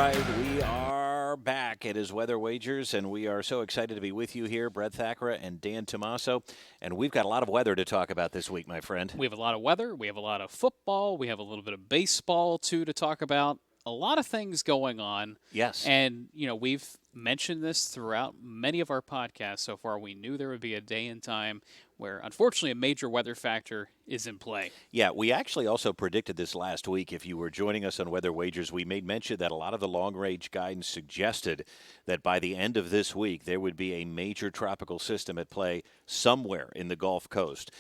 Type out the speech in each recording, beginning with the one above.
right, we are back. It is Weather Wagers, and we are so excited to be with you here, Brett Thackra and Dan Tomaso. And we've got a lot of weather to talk about this week, my friend. We have a lot of weather. We have a lot of football. We have a little bit of baseball, too, to talk about. A lot of things going on. Yes. And, we've mentioned this throughout many of our podcasts so far. We knew there would be a day and time where, unfortunately, a major weather factor is in play. Yeah, we actually also predicted this last week. If you were joining us on Weather Wagers, we made mention that a lot of the long-range guidance suggested that by the end of this week, there would be a major tropical system at play somewhere in the Gulf Coast.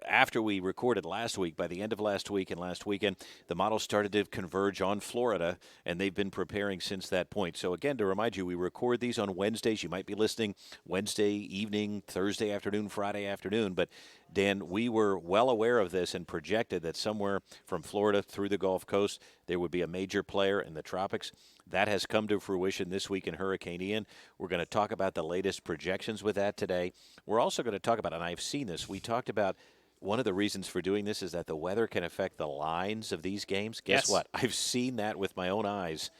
After we recorded last week, by the end of last week and last weekend, the models started to converge on Florida, and they've been preparing since that point. So again, to remind you, we record these on Wednesdays. You might be listening Wednesday evening, Thursday afternoon, Friday afternoon, but Dan, we were well aware of this and projected that somewhere from Florida through the Gulf Coast, there would be a major player in the tropics. That has come to fruition this week in Hurricane Ian. We're going to talk about the latest projections with that today. We're also going to talk about, and I've seen this, we talked about one of the reasons for doing this is that the weather can affect the lines of these games. Guess what? I've seen that with my own eyes.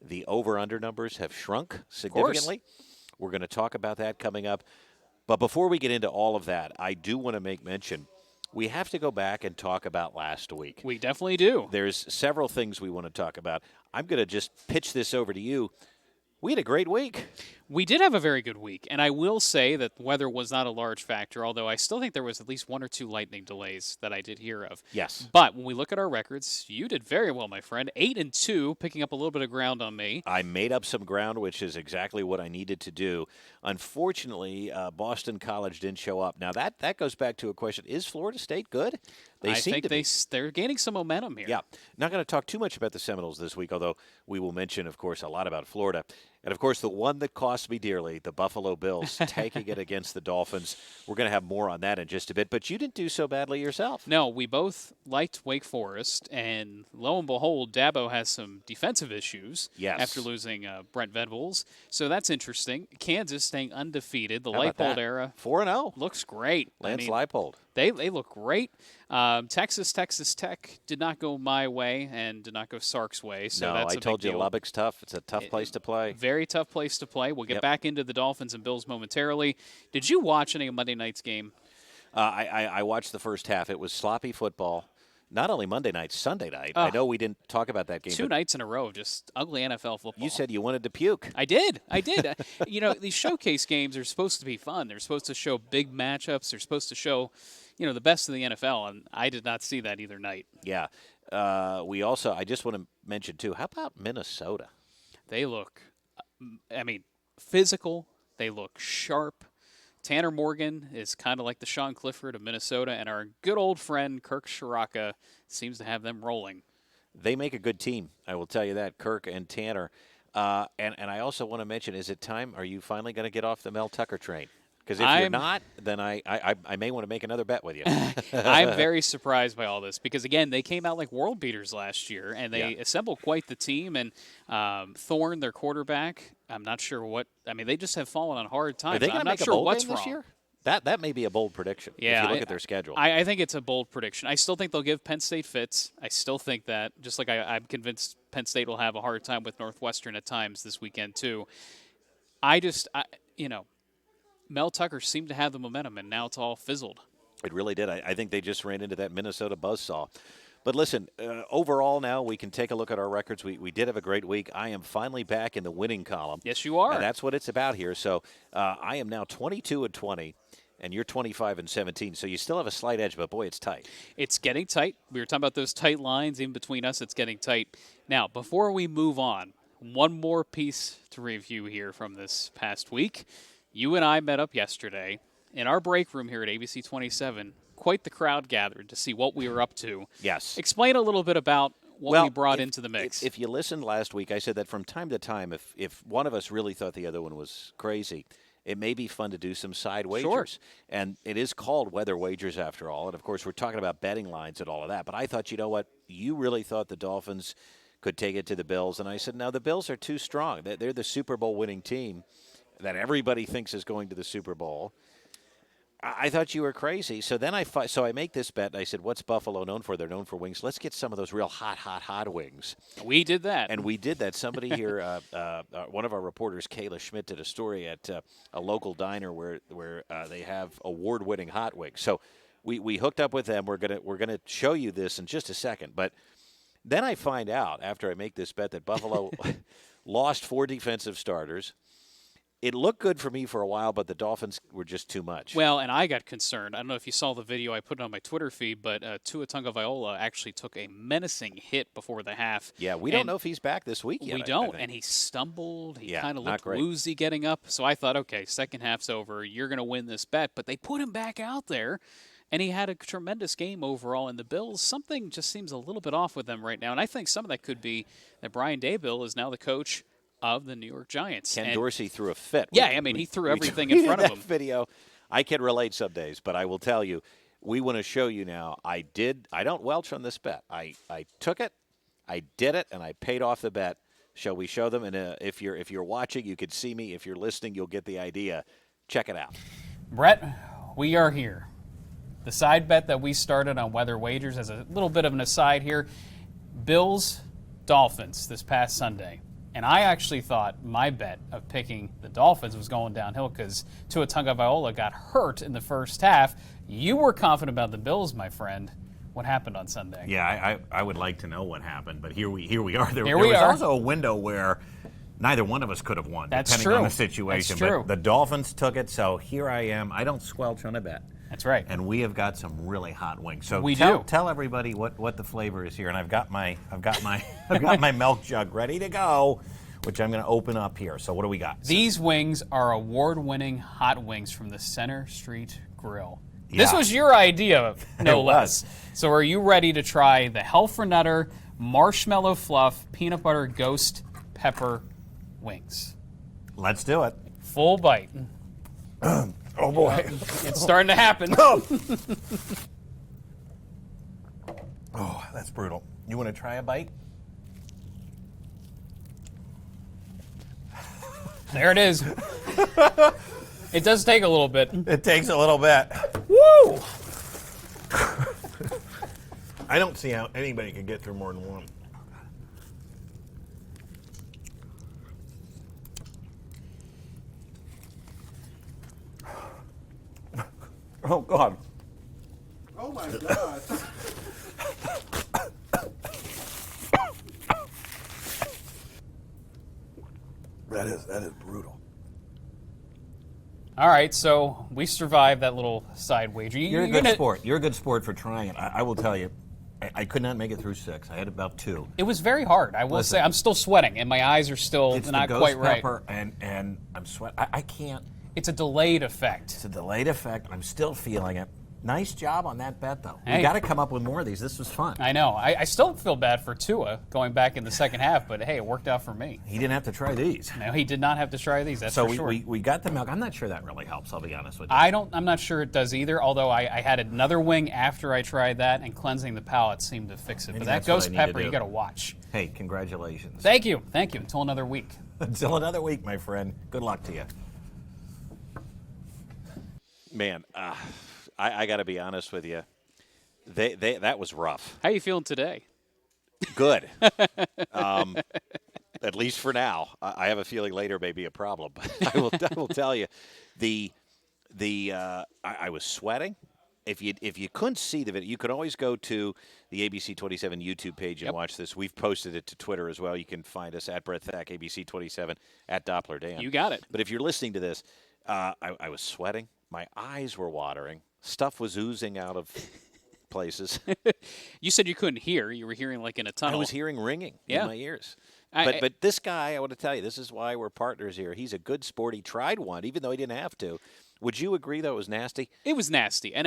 The over-under numbers have shrunk significantly. We're going to talk about that coming up. But before we get into all of that, I do want to make mention, we have to go back and talk about last week. We definitely do. There's several things we want to talk about. I'm going to just pitch this over to you. We had a great week. We did have a very good week, and I will say that weather was not a large factor, although I still think there was at least one or two lightning delays that I did hear of. Yes. But when we look at our records, you did very well, my friend. 8-2, picking up a little bit of ground on me. I made up some ground, which is exactly what I needed to do. Unfortunately, Boston College didn't show up. Now, that goes back to a question. Is Florida State good? I think they're gaining some momentum here. Yeah. Not going to talk too much about the Seminoles this week, although we will mention, of course, a lot about Florida. And, of course, the one that cost me dearly, the Buffalo Bills, taking it against the Dolphins. We're going to have more on that in just a bit. But you didn't do so badly yourself. No, we both liked Wake Forest. And lo and behold, Dabo has some defensive issues after losing Brent Venables. So that's interesting. Kansas staying undefeated. The Leipold era 4-0. looks great. Lance Leipold. They look great. Texas Tech did not go my way and did not go Sark's way. So no, I told you Lubbock's tough. It's a tough place to play. Very tough place to play. We'll get back into the Dolphins and Bills momentarily. Did you watch any of Monday night's game? I watched the first half. It was sloppy football. Not only Monday night, Sunday night. I know we didn't talk about that game. 2 nights in a row of just ugly NFL football. You said you wanted to puke. I did. These showcase games are supposed to be fun. They're supposed to show big matchups. They're supposed to show, the best of the NFL, and I did not see that either night. Yeah. I just want to mention, too, how about Minnesota? They look, physical. They look sharp. Tanner Morgan is kind of like the Sean Clifford of Minnesota, and our good old friend Kirk Shiraka seems to have them rolling. They make a good team, I will tell you that, Kirk and Tanner. And I also want to mention, is it time? Are you finally going to get off the Mel Tucker train? Because if you're not, then I may want to make another bet with you. I'm very surprised by all this because, again, they came out like world beaters last year, and they assembled quite the team. And Thorne, their quarterback, I'm not sure what – they just have fallen on hard times. Are they going to make a bowl game this year? That may be a bold prediction if you look at their schedule. I think it's a bold prediction. I still think they'll give Penn State fits. I still think that, just like I'm convinced Penn State will have a hard time with Northwestern at times this weekend too. Mel Tucker seemed to have the momentum, and now it's all fizzled. It really did. I think they just ran into that Minnesota buzzsaw. But listen, overall now we can take a look at our records. We did have a great week. I am finally back in the winning column. Yes, you are. And that's what it's about here. So I am now 22-20, and you're 25-17. So you still have a slight edge, but, boy, it's tight. It's getting tight. We were talking about those tight lines even between us. It's getting tight. Now, before we move on, one more piece to review here from this past week. You and I met up yesterday in our break room here at ABC 27. Quite the crowd gathered to see what we were up to. Yes. Explain a little bit about what we brought into the mix. If you listened last week, I said that from time to time, if one of us really thought the other one was crazy, it may be fun to do some side wagers. Sure. And it is called Weather Wagers after all. And, of course, we're talking about betting lines and all of that. But I thought, you know what, you really thought the Dolphins could take it to the Bills. And I said, no, the Bills are too strong. They're the Super Bowl winning team that everybody thinks is going to the Super Bowl. I thought you were crazy. So then so I make this bet. And I said, "What's Buffalo known for? They're known for wings. Let's get some of those real hot wings." We did that, and we did that. Somebody here, one of our reporters, Kayla Schmidt, did a story at a local diner where they have award-winning hot wings. So we hooked up with them. We're gonna show you this in just a second. But then I find out after I make this bet that Buffalo lost 4 defensive starters. It looked good for me for a while, but the Dolphins were just too much. Well, and I got concerned. I don't know if you saw the video I put on my Twitter feed, but Tua Tagovailoa actually took a menacing hit before the half. Yeah, we don't know if he's back this week yet. We don't, and he stumbled. He kind of looked great. woozy getting up. So I thought, okay, second half's over. You're going to win this bet. But they put him back out there, and he had a tremendous game overall. And the Bills, something just seems a little bit off with them right now. And I think some of that could be that Brian Daboll is now the coach of the New York Giants. Ken Dorsey threw a fit. Yeah, he threw everything in front of him. Video. I can relate some days, but I will tell you, we want to show you now. I don't welch on this bet. I took it, I did it, and I paid off the bet. Shall we show them? And if you're watching, you can see me. If you're listening, you'll get the idea. Check it out. Brett, we are here. The side bet that we started on Weather Wagers, as a little bit of an aside here, Bills, Dolphins this past Sunday. And I actually thought my bet of picking the Dolphins was going downhill because Tua Tagovailoa got hurt in the first half. You were confident about the Bills, my friend. What happened on Sunday? Yeah, I would like to know what happened, but here we are. There we was are. also a window where neither one of us could have won, That's depending true. on the situation. That's true. But the Dolphins took it, so here I am. I don't squelch on a bet. That's right. And we have got some really hot wings. So we tell everybody what the flavor is here. And I've got my milk jug ready to go, which I'm going to open up here. So what do we got? These wings are award-winning hot wings from the Center Street Grill. Yeah. This was your idea, no It less. was. So are you ready to try the Helfrenutter Marshmallow Fluff Peanut Butter Ghost Pepper Wings? Let's do it. Full bite. Oh, boy. It's starting to happen. Oh, that's brutal. You want to try a bite? There it is. It does take a little bit. It takes a little bit. Woo! I don't see how anybody could get through more than one. Oh, God. Oh, my God. That is brutal. All right, so we survived that little side wager. You're a good sport. You're a good sport for trying it. I will tell you, I could not make it through 6. I had about 2. It was very hard. I will say, I'm still sweating, and my eyes are still It's not the ghost quite right. pepper, and I'm sweating. I can't. It's a delayed effect. It's a delayed effect. I'm still feeling it. Nice job on that bet, though. Hey. We got to come up with more of these. This was fun. I know. I still feel bad for Tua going back in the second half, but hey, it worked out for me. He didn't have to try these. No, he did not have to try these. That's So for sure. we got the milk. I'm not sure that really helps. I'll be honest with you. I'm not sure it does either. Although I had another wing after I tried that, and cleansing the palate seemed to fix it. Maybe But that that's what I ghost need to pepper, do. you got to watch. Hey, congratulations. Thank you. Until another week. Until another week, my friend. Good luck to you. Man, I got to be honest with you. That was rough. How you feeling today? Good. At least for now. I have a feeling later may be a problem. But I will tell you, I was sweating. If you couldn't see the video, you could always go to the ABC 27 YouTube page and watch this. We've posted it to Twitter as well. You can find us at Brett Thack, ABC 27, at Doppler Dan. You got it. But if you're listening to this, I was sweating. My eyes were watering. Stuff was oozing out of places. You said you couldn't hear. You were hearing like in a tunnel. I was hearing ringing Yeah. in my ears. But this guy, I want to tell you, this is why we're partners here. He's a good sport. He tried one, even though he didn't have to. Would you agree, though, it was nasty? It was nasty. And,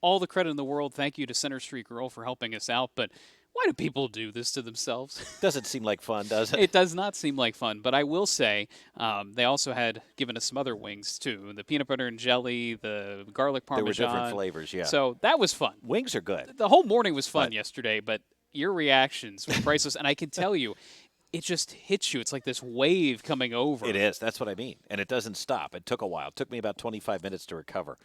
all the credit in the world. Thank you to Center Street Grill for helping us out. But why do people do this to themselves? Doesn't seem like fun, does it? It does not seem like fun. But I will say they also had given us some other wings, too. The peanut butter and jelly, the garlic There parmesan. were different flavors, yeah. So that was fun. Wings are good. The whole morning was fun yesterday, but your reactions were priceless. And I can tell you, it just hits you. It's like this wave coming over. It is. That's what I mean. And it doesn't stop. It took a while. It took me about 25 minutes to recover.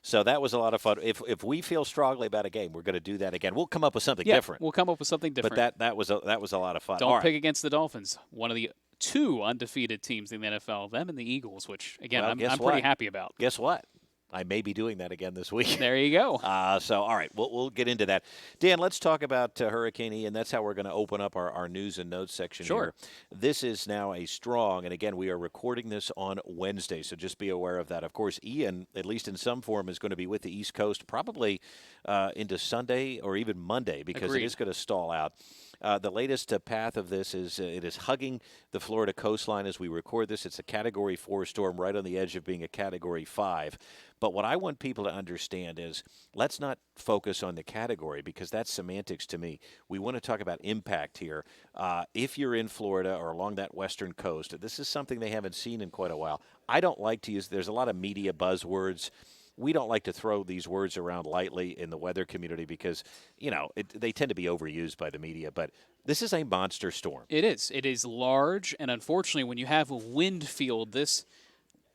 So that was a lot of fun. If we feel strongly about a game, we're going to do that again. We'll come up with something different. We'll come up with something different. But that was a lot of fun. Don't pick against the Dolphins. One of the 2 undefeated teams in the NFL, them and the Eagles, which, again, I'm pretty happy about. Guess what? I may be doing that again this week. There you go. So, all right, we'll get into that. Dan, let's talk about Hurricane Ian. That's how we're going to open up our news and notes section here. This is now a strong, and again, we are recording this on Wednesday, so just be aware of that. Of course, Ian, at least in some form, is going to be with the East Coast probably into Sunday or even Monday because it is going to stall out. The latest path of this is it is hugging the Florida coastline as we record this. It's a Category 4 storm right on the edge of being a Category 5. But what I want people to understand is let's not focus on the category because that's semantics to me. We want to talk about impact here. If you're in Florida or along that western coast, this is something they haven't seen in quite a while. I don't like to use – there's a lot of media buzzwords. We don't like to throw these words around lightly in the weather community because, they tend to be overused by the media. But this is a monster storm. It is. It is large, and unfortunately, when you have a wind field this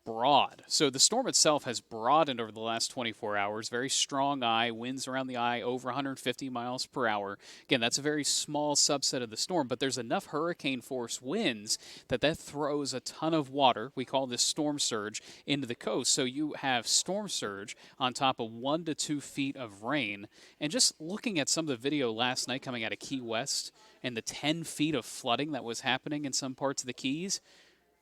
broad. So the storm itself has broadened over the last 24 hours. Very strong eye, winds around the eye over 150 miles per hour. Again, that's a very small subset of the storm, but there's enough hurricane force winds that throws a ton of water. We call this storm surge into the coast. So you have storm surge on top of 1 to 2 feet of rain. And just looking at some of the video last night coming out of Key West and the 10 feet of flooding that was happening in some parts of the Keys,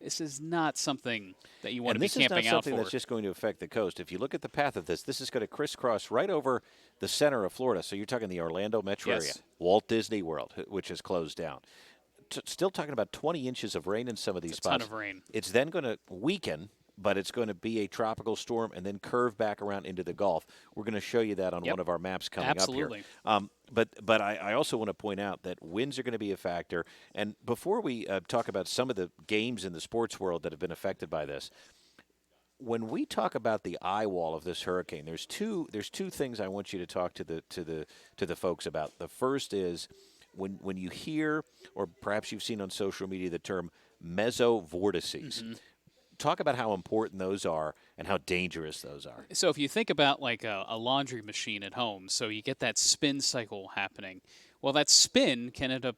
this is not something that you want to be camping out for. This is not something that's just going to affect the coast. If you look at the path of this is going to crisscross right over the center of Florida. So you're talking the Orlando metro area, Walt Disney World, which is closed down. Still talking about 20 inches of rain in some of these spots. A ton of rain. It's then going to weaken, but it's going to be a tropical storm and then curve back around into the Gulf. We're going to show you that on one of our maps coming up here. But I also want to point out that winds are going to be a factor. And before we talk about some of the games in the sports world that have been affected by this, when we talk about the eye wall of this hurricane, there's two things I want you to talk to the folks about. The first is when you hear, or perhaps you've seen on social media, the term mesovortices. Mm-hmm. Talk about how important those are and how dangerous those are. So if you think about like a laundry machine at home, so you get that spin cycle happening. Well, that spin can end up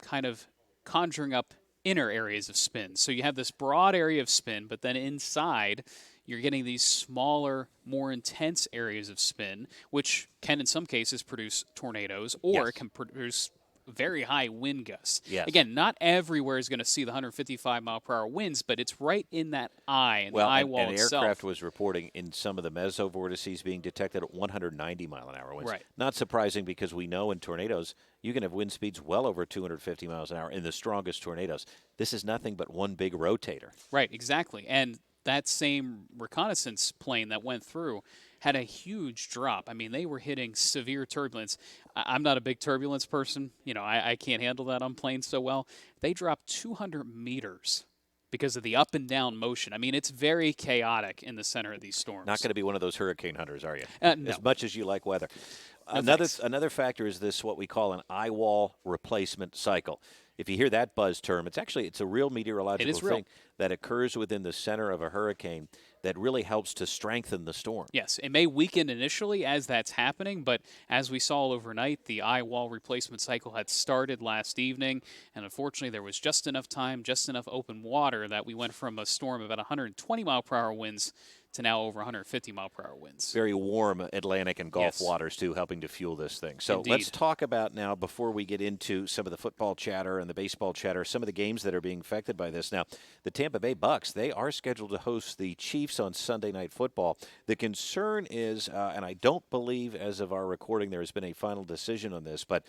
kind of conjuring up inner areas of spin. So you have this broad area of spin, but then inside you're getting these smaller, more intense areas of spin, which can in some cases produce tornadoes or it can produce very high wind gusts. Yes. Again, not everywhere is going to see the 155 mile per hour winds, but it's right in that eye and the eye wall itself. An aircraft was reporting in some of the mesovortices being detected at 190 mile an hour winds. Right. Not surprising because we know in tornadoes you can have wind speeds well over 250 miles an hour in the strongest tornadoes. This is nothing but one big rotator. Right, exactly. And that same reconnaissance plane that went through had a huge drop. I mean, they were hitting severe turbulence. I'm not a big turbulence person. I can't handle that on planes so well. They dropped 200 meters because of the up and down motion. I mean, it's very chaotic in the center of these storms. Not going to be one of those hurricane hunters, are you? No. As much as you like weather. No, another factor is this, what we call an eye wall replacement cycle. If you hear that buzz term, it's a real meteorological thing that occurs within the center of a hurricane that really helps to strengthen the storm. Yes, it may weaken initially as that's happening, but as we saw overnight, the eye wall replacement cycle had started last evening, and unfortunately there was just enough time, just enough open water that we went from a storm of about 120 mile per hour winds to now over 150 mile per hour winds. Very warm Atlantic and Gulf waters, too, helping to fuel this thing. So let's talk about now, before we get into some of the football chatter and the baseball chatter, some of the games that are being affected by this. Now, the Tampa Bay Bucks, they are scheduled to host the Chiefs on Sunday Night Football. The concern is, and I don't believe as of our recording there has been a final decision on this, but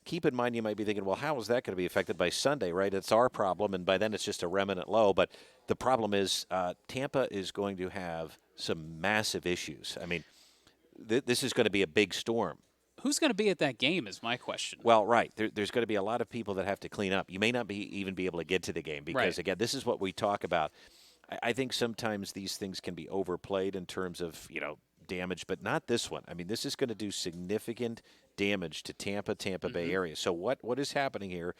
keep in mind, you might be thinking, well, how is that going to be affected by Sunday, right? It's our problem, and by then it's just a remnant low. But the problem is Tampa is going to have some massive issues. I mean, this is going to be a big storm. Who's going to be at that game is my question. Well, right. There's going to be a lot of people that have to clean up. You may not even be able to get to the game because, again, this is what we talk about. I think sometimes these things can be overplayed in terms of, damage, but not this one. I mean, this is going to do significant damage to Tampa Bay area. So what is happening here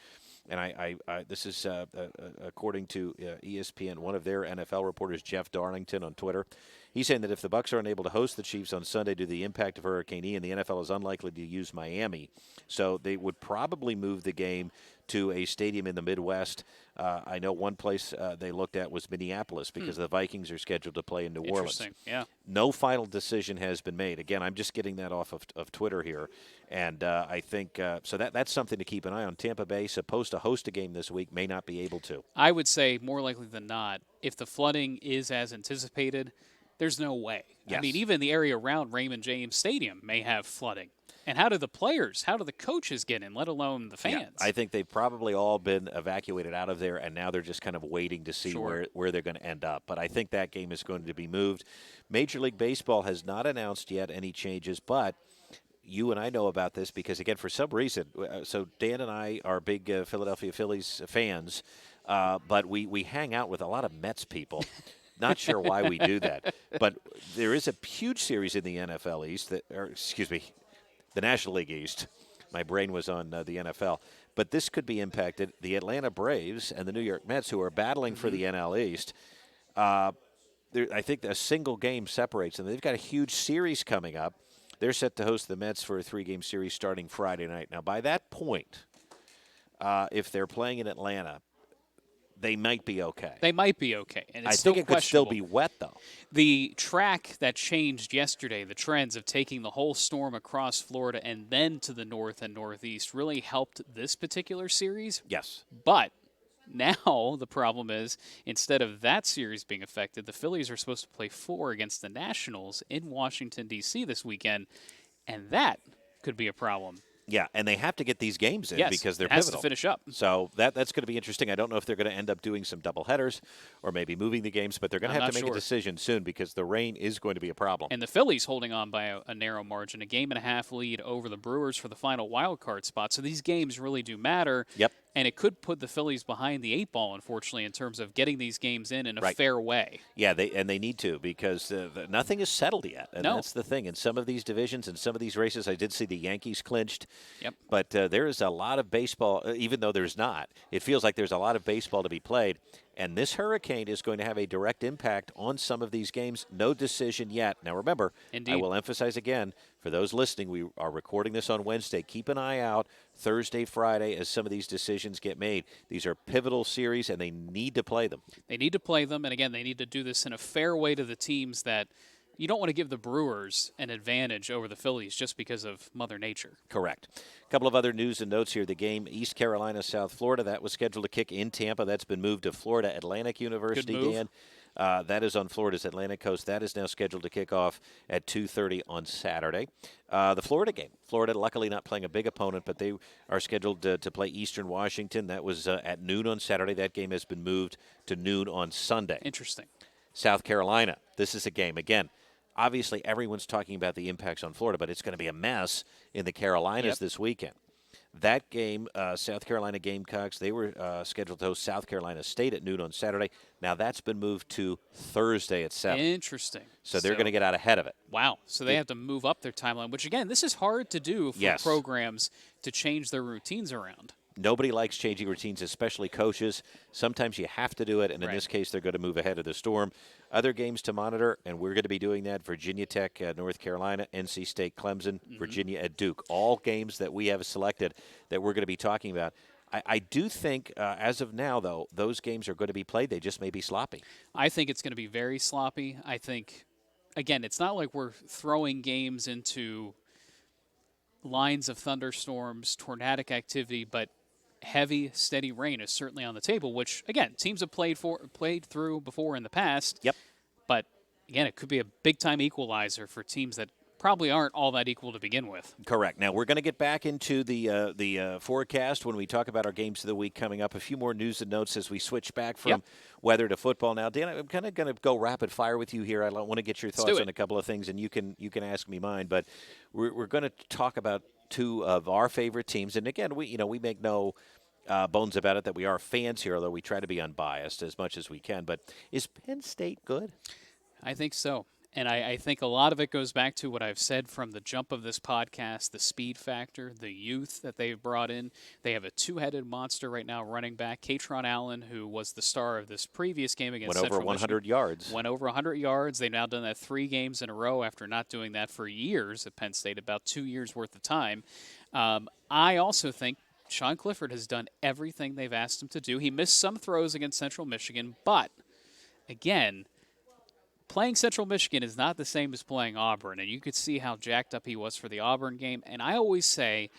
and this is according to ESPN, one of their NFL reporters, Jeff Darlington, on Twitter. He's saying that if the Bucs are unable to host the Chiefs on Sunday due to the impact of Hurricane Ian, the NFL is unlikely to use Miami. So they would probably move the game to a stadium in the Midwest. I know one place they looked at was Minneapolis because the Vikings are scheduled to play in New Orleans. Interesting, yeah. No final decision has been made. Again, I'm just getting that off of Twitter here. And I think so that's something to keep an eye on. Tampa Bay, supposed to host a game this week, may not be able to. I would say more likely than not, if the flooding is as anticipated, there's no way. Yes. I mean, even the area around Raymond James Stadium may have flooding. And how do the players, how do the coaches get in, let alone the fans? Yeah, I think they've probably all been evacuated out of there, and now they're just kind of waiting to see where they're going to end up. But I think that game is going to be moved. Major League Baseball has not announced yet any changes, but you and I know about this because, again, for some reason, so Dan and I are big Philadelphia Phillies fans, but we hang out with a lot of Mets people. Not sure why we do that, but there is a huge series in the NFL East, the National League East. My brain was on the NFL. But this could be impacted. The Atlanta Braves and the New York Mets, who are battling for the NL East, I think a single game separates them. They've got a huge series coming up. They're set to host the Mets for a 3-game series starting Friday night. Now, by that point, if they're playing in Atlanta, they might be okay. They might be okay. And it's I think it could still questionable. be wet, though. The track that changed yesterday, the trends of taking the whole storm across Florida and then to the north and northeast really helped this particular series. Yes. But now the problem is, instead of that series being affected, the Phillies are supposed to play 4 against the Nationals in Washington, D.C. this weekend, and that could be a problem. Yeah, and they have to get these games in because they're it has pivotal. to finish up. So that's going to be interesting. I don't know if they're going to end up doing some double headers or maybe moving the games, but they're going to have to make a decision soon because the rain is going to be a problem. And the Phillies holding on by a narrow margin, a 1.5 lead over the Brewers for the final wild card spot. So these games really do matter. Yep. And it could put the Phillies behind the 8 ball, unfortunately, in terms of getting these games in a fair way. Yeah, they need to because nothing is settled yet. And that's the thing. In some of these divisions and some of these races, I did see the Yankees clinched. Yep. But there is a lot of baseball, even though there's not. It feels like there's a lot of baseball to be played. And this hurricane is going to have a direct impact on some of these games. No decision yet. Now, remember, I will emphasize again, for those listening, we are recording this on Wednesday. Keep an eye out Thursday, Friday, as some of these decisions get made. These are pivotal series, and they need to play them. They need to play them. And, again, they need to do this in a fair way to the teams that you don't want to give the Brewers an advantage over the Phillies just because of Mother Nature. Correct. A couple of other news and notes here. The game East Carolina, South Florida, that was scheduled to kick in Tampa. That's been moved to Florida Atlantic University, Dan. That is on Florida's Atlantic coast. That is now scheduled to kick off at 2:30 on Saturday. The Florida game. Florida luckily not playing a big opponent, but they are scheduled to play Eastern Washington. That was at noon on Saturday. That game has been moved to noon on Sunday. Interesting. South Carolina. This is a game, again, obviously everyone's talking about the impacts on Florida, but it's going to be a mess in the Carolinas this weekend. That game, South Carolina Gamecocks, they were scheduled to host South Carolina State at noon on Saturday. Now that's been moved to Thursday at 7. Interesting. So they're going to get out ahead of it. Wow. So they have to move up their timeline, which, again, this is hard to do for programs to change their routines around. Nobody likes changing routines, especially coaches. Sometimes you have to do it, and in this case, they're going to move ahead of the storm. Other games to monitor, and we're going to be doing that: Virginia Tech, North Carolina, NC State, Clemson, Virginia at Duke. All games that we have selected that we're going to be talking about. I do think, as of now, though, those games are going to be played. They just may be sloppy. I think it's going to be very sloppy. I think, again, it's not like we're throwing games into lines of thunderstorms, tornadic activity, but heavy, steady rain is certainly on the table, which, again, teams have played through before in the past. Yep. But, again, it could be a big-time equalizer for teams that probably aren't all that equal to begin with. Correct. Now, we're going to get back into the forecast when we talk about our games of the week coming up. A few more news and notes as we switch back from weather to football. Now, Dan, I'm kind of going to go rapid fire with you here. I want to get your thoughts on a couple of things, and you can ask me mine. But we're going to talk about two of our favorite teams. And, again, we make no bones about it that we are fans here, although we try to be unbiased as much as we can. But is Penn State good? I think so. And I think a lot of it goes back to what I've said from the jump of this podcast, the speed factor, the youth that they've brought in. They have a two-headed monster right now running back. Katron Allen, who was the star of this previous game against Went over Central 100 Michigan, yards. went over 100 yards. They've now done that 3 games in a row after not doing that for years at Penn State, about 2 years worth of time. I also think Sean Clifford has done everything they've asked him to do. He missed some throws against Central Michigan, but again, playing Central Michigan is not the same as playing Auburn, and you could see how jacked up he was for the Auburn game. And I always say,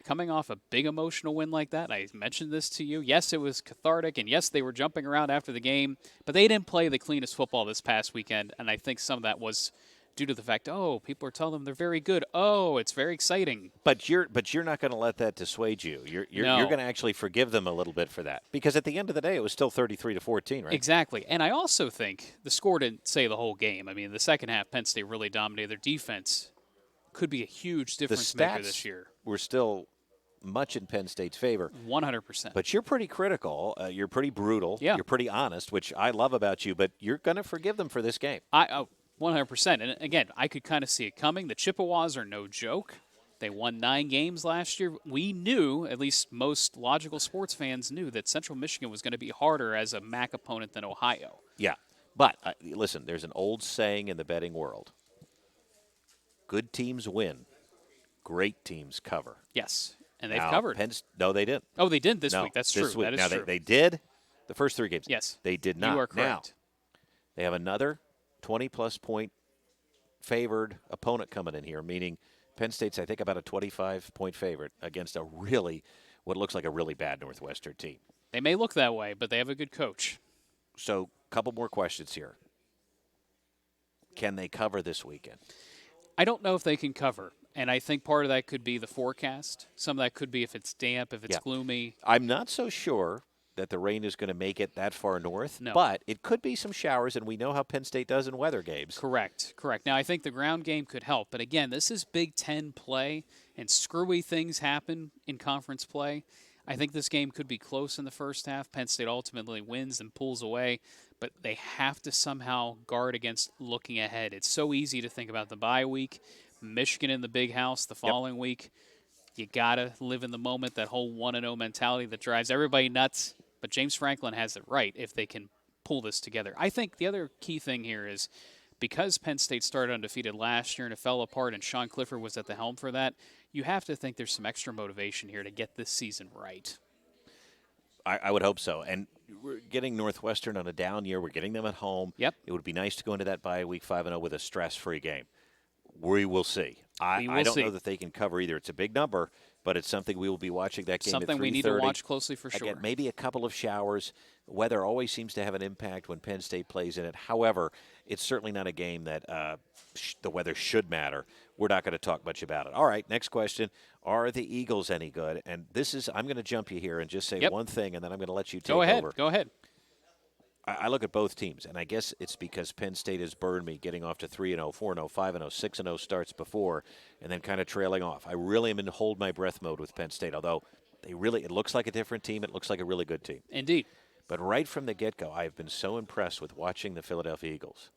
coming off a big emotional win like that, I mentioned this to you, yes, it was cathartic, and yes, they were jumping around after the game, but they didn't play the cleanest football this past weekend, and I think some of that was due to the fact, oh, people are telling them they're very good. Oh, it's very exciting. But you're not going to let that dissuade you. You're No. going to actually forgive them a little bit for that, because at the end of the day, it was still 33-14, right? Exactly. And I also think the score didn't say the whole game. I mean, the second half, Penn State really dominated. Their defense could be a huge The difference maker stats this year. were still much in Penn State's favor. 100%. But you're pretty critical. You're pretty brutal. Yeah. You're pretty honest, which I love about you. But you're going to forgive them for this game. 100%. And again, I could kind of see it coming. The Chippewas are no joke. They won 9 games last year. We knew, at least most logical sports fans knew, that Central Michigan was going to be harder as a MAC opponent than Ohio. Yeah. But listen, there's an old saying in the betting world: good teams win, great teams cover. Yes. And they've Now, covered. No, they didn't. Oh, they did this No, week. That's this true. week. That is now, true. They did the first 3 games. Yes. They did not. You are Now, correct. they have another 20-plus point favored opponent coming in here, meaning Penn State's, I think, about a 25-point favorite against what looks like a really bad Northwestern team. They may look that way, but they have a good coach. So, a couple more questions here. Can they cover this weekend? I don't know if they can cover. And I think part of that could be the forecast. Some of that could be if it's damp, if it's Yeah. gloomy. I'm not so sure that the rain is going to make it that far north, No. but it could be some showers, and we know how Penn State does in weather games. Correct. Now, I think the ground game could help. But again, this is Big Ten play, and screwy things happen in conference play. I think this game could be close in the first half. Penn State ultimately wins and pulls away, but they have to somehow guard against looking ahead. It's so easy to think about the bye week, Michigan in the big house the following week. You got to live in the moment, that whole 1-0 mentality that drives everybody nuts. But James Franklin has it right if they can pull this together. I think the other key thing here is because Penn State started undefeated last year and it fell apart and Sean Clifford was at the helm for that, you have to think there's some extra motivation here to get this season right. I would hope so. And we're getting Northwestern on a down year. We're getting them at home. Yep. It would be nice to go into that bye week 5-0 with a stress-free game. We will see. I don't know that they can cover either. It's a big number, but it's something we will be watching that game Something at 3:30. we need to watch closely for sure. Again, maybe a couple of showers. Weather always seems to have an impact when Penn State plays in it. However, it's certainly not a game that the weather should matter. We're not going to talk much about it. All right, next question. Are the Eagles any good? And I'm going to jump you here and just say one thing, and then I'm going to let you take over. Go ahead. I look at both teams, and I guess it's because Penn State has burned me getting off to 3-0, 4-0, 5-0, 6-0 starts before, and then kind of trailing off. I really am in hold my breath mode with Penn State, although it looks like a different team. It looks like a really good team. Indeed. But right from the get-go, I have been so impressed with watching the Philadelphia Eagles.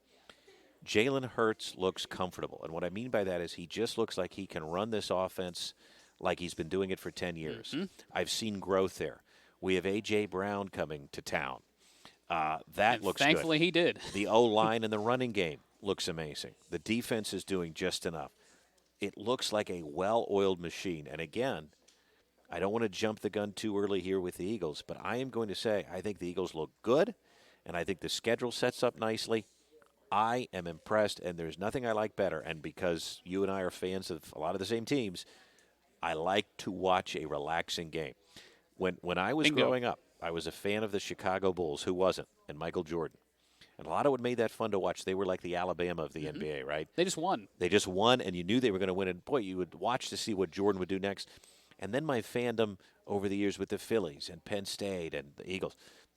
Jalen Hurts looks comfortable, and what I mean by that is he just looks like he can run this offense like he's been doing it for 10 years. Mm-hmm. I've seen growth there. We have A.J. Brown coming to town. That looks Thankfully, good. he did. The O-line and the running game looks amazing. The defense is doing just enough. It looks like a well-oiled machine. And again, I don't want to jump the gun too early here with the Eagles, but I am going to say I think the Eagles look good, and I think the schedule sets up nicely. I am impressed, and there's nothing I like better. And because you and I are fans of a lot of the same teams, I like to watch a relaxing game. When I was growing up, I was a fan of the Chicago Bulls. Who wasn't? And Michael Jordan. And a lot of what made that fun to watch, they were like the Alabama of the NBA, right? They just won. They just won, and you knew they were going to win. And, boy, you would watch to see what Jordan would do next. And then my fandom over the years with the Phillies and Penn State and the Eagles,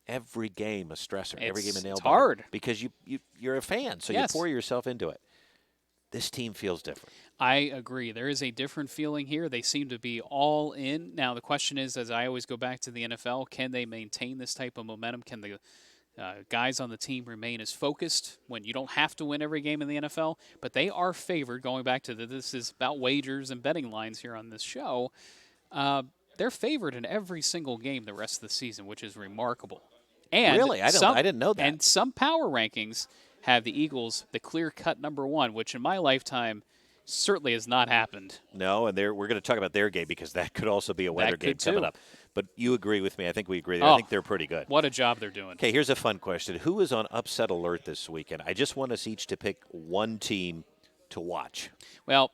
every game a stressor, every game a nail-biter. It's hard. Because you're a fan, so you pour yourself into it. This team feels different. I agree. There is a different feeling here. They seem to be all in. Now, the question is, as I always go back to the NFL, can they maintain this type of momentum? Can the Guys on the team remain as focused when you don't have to win every game in the NFL, but they are favored, going back to this is about wagers and betting lines here on this show. They're favored in every single game the rest of the season, which is remarkable. And Really? I didn't know that. And some power rankings have the Eagles the clear-cut number one, which in my lifetime certainly has not happened. No, and we're going to talk about their game because that could also be a weather game could too. coming up. But you agree with me. I think we agree. Oh, I think they're pretty good. What a job they're doing. Okay, here's a fun question. Who is on upset alert this weekend? I just want us each to pick one team to watch. Well,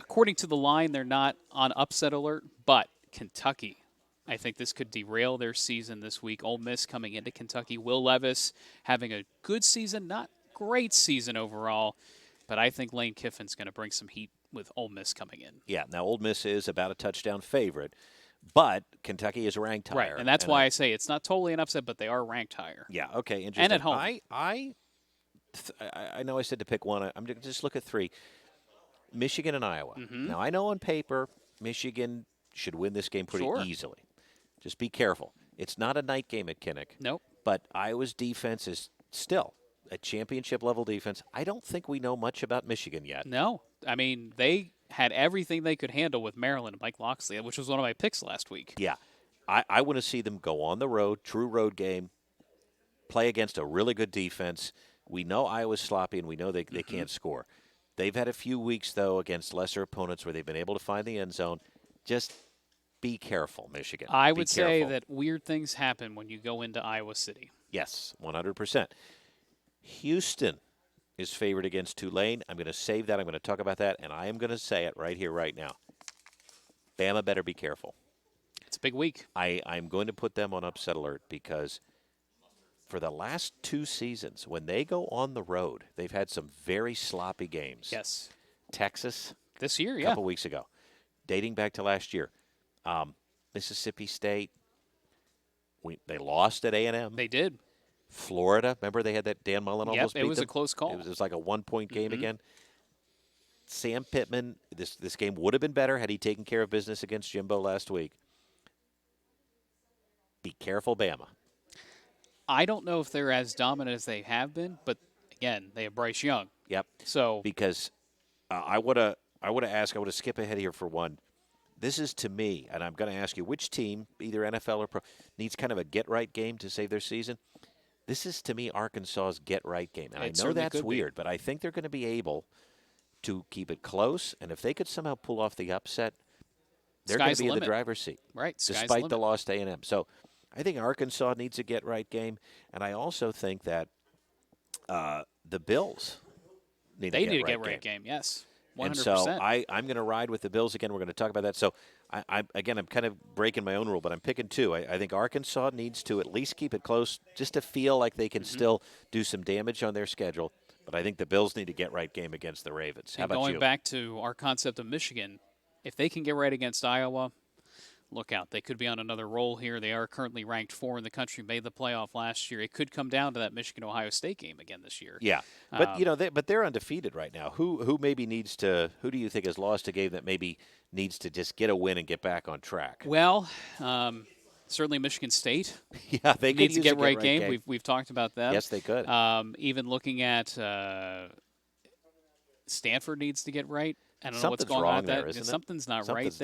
according to the line, they're not on upset alert, but Kentucky. I think this could derail their season this week. Ole Miss coming into Kentucky. Will Levis having a good season, not great season overall, but I think Lane Kiffin's going to bring some heat with Ole Miss coming in. Yeah, now Ole Miss is about a touchdown favorite, but Kentucky is ranked higher. Right, and that's why I say it's not totally an upset, but they are ranked higher. Yeah, okay, interesting. And at home. I know I said to pick one. I'm going to just look at three. Michigan and Iowa. Mm-hmm. Now, I know on paper Michigan should win this game pretty easily. Just be careful. It's not a night game at Kinnick. Nope. But Iowa's defense is still a championship-level defense. I don't think we know much about Michigan yet. No. I mean, they had everything they could handle with Maryland and Mike Locksley, which was one of my picks last week. Yeah. I want to see them go on the road, true road game, play against a really good defense. We know Iowa's sloppy, and we know they can't score. They've had a few weeks, though, against lesser opponents where they've been able to find the end zone. Just be careful, Michigan. I would say that weird things happen when you go into Iowa City. Yes, 100%. Houston is favored against Tulane. I'm going to save that. I'm going to talk about that, and I am going to say it right here, right now. Bama better be careful. It's a big week. I'm going to put them on upset alert because for the last 2 seasons, when they go on the road, they've had some very sloppy games. Yes. Texas. This year, a couple weeks ago. Dating back to last year. Mississippi State. They lost at A&M. They did. Florida. Remember they had that Dan Mullen almost beat them? It was a close call. It was like a 1-point game again. Sam Pittman, this game would have been better had he taken care of business against Jimbo last week. Be careful, Bama. I don't know if they're as dominant as they have been, but again, they have Bryce Young. Yep. So because I want to skip ahead here for one. This is to me, and I'm going to ask you, which team, either NFL or pro, needs kind of a get-right game to save their season? This is, to me, Arkansas's get-right game. And I know that's weird, but I think they're going to be able to keep it close, and if they could somehow pull off the upset, they're going to be in the driver's seat. Right, despite the loss to A&M. So I think Arkansas needs a get-right game, and I also think that the Bills need a get-right game. Yes. 100%. And so I'm going to ride with the Bills again. We're going to talk about that. So, I'm kind of breaking my own rule, but I'm picking 2. I think Arkansas needs to at least keep it close just to feel like they can still do some damage on their schedule. But I think the Bills need to get right game against the Ravens. How about you? Going back to our concept of Michigan, if they can get right against Iowa, look out. They could be on another roll here. They are currently ranked 4 in the country, made the playoff last year. It could come down to that Michigan-Ohio State game again this year. Yeah, but they're undefeated right now. Who maybe needs to? Who do you think has lost a game that maybe needs to just get a win and get back on track? Well, certainly Michigan State. Yeah, they need to get right game. We've talked about that. Yes, they could. Even looking at Stanford needs to get right. I don't know what's going on with that. Something's not right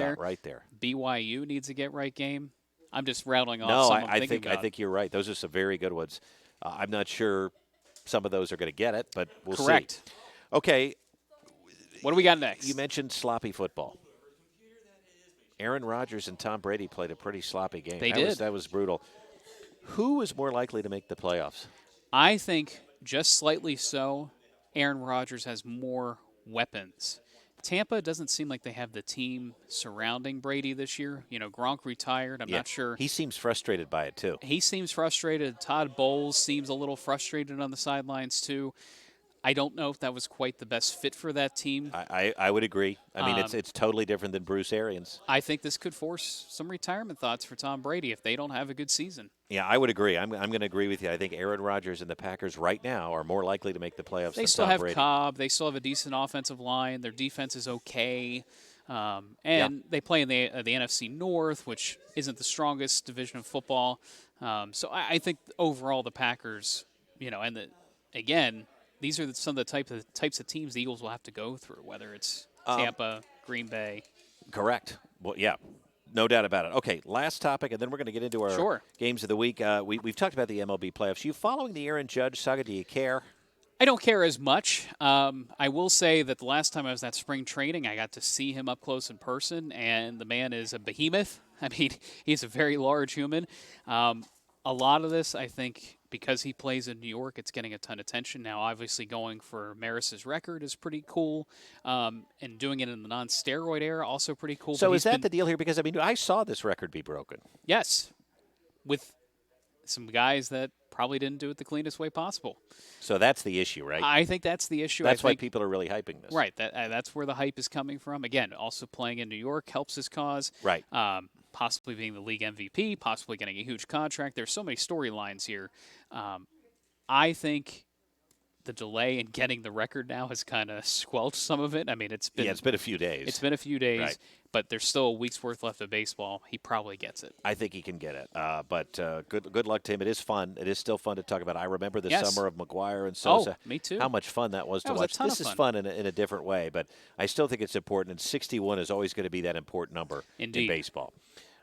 there. BYU needs a get-right game. I'm just rattling off some I think you're right. Those are some very good ones. I'm not sure some of those are going to get it, but we'll see. Correct. Okay. What do we got next? You mentioned sloppy football. Aaron Rodgers and Tom Brady played a pretty sloppy game. That was brutal. Who is more likely to make the playoffs? I think just slightly so. Aaron Rodgers has more weapons. Tampa doesn't seem like they have the team surrounding Brady this year. Gronk retired. I'm not sure. He seems frustrated by it, too. He seems frustrated. Todd Bowles seems a little frustrated on the sidelines, too. I don't know if that was quite the best fit for that team. I would agree. I mean, it's totally different than Bruce Arians. I think this could force some retirement thoughts for Tom Brady if they don't have a good season. Yeah, I would agree. I'm going to agree with you. I think Aaron Rodgers and the Packers right now are more likely to make the playoffs than Tom Brady. They still have Cobb. They still have a decent offensive line. Their defense is okay. They play in the NFC North, which isn't the strongest division of football. So I think overall the Packers, again, these are some of the types of teams the Eagles will have to go through, whether it's Tampa, Green Bay. Correct. Well, yeah. No doubt about it. Okay, last topic, and then we're going to get into our games of the week. We've talked about the MLB playoffs. You following the Aaron Judge saga? Do you care? I don't care as much. I will say that the last time I was at spring training, I got to see him up close in person, and the man is a behemoth. I mean, he's a very large human. A lot of this, I think, because he plays in New York, it's getting a ton of attention. Now, obviously, going for Maris's record is pretty cool, and doing it in the non-steroid era, also pretty cool. So is that the deal here? Because, I mean, I saw this record be broken. Yes, with some guys that probably didn't do it the cleanest way possible. So that's the issue, right? I think that's the issue. That's why people are really hyping this. Right. That's where the hype is coming from. Again, also playing in New York helps his cause. Right. Possibly being the league MVP, possibly getting a huge contract. There's so many storylines here. I think the delay in getting the record now has kind of squelched some of it. I mean, it's been a few days. It's been a few days, right. But there's still a week's worth left of baseball. He probably gets it. I think he can get it. But good luck to him. It is fun. It is still fun to talk about. I remember the summer of McGuire and Sosa. Oh, me too. How much fun that was to watch. This is fun in a different way, but I still think it's important. And 61 is always going to be that important number in baseball.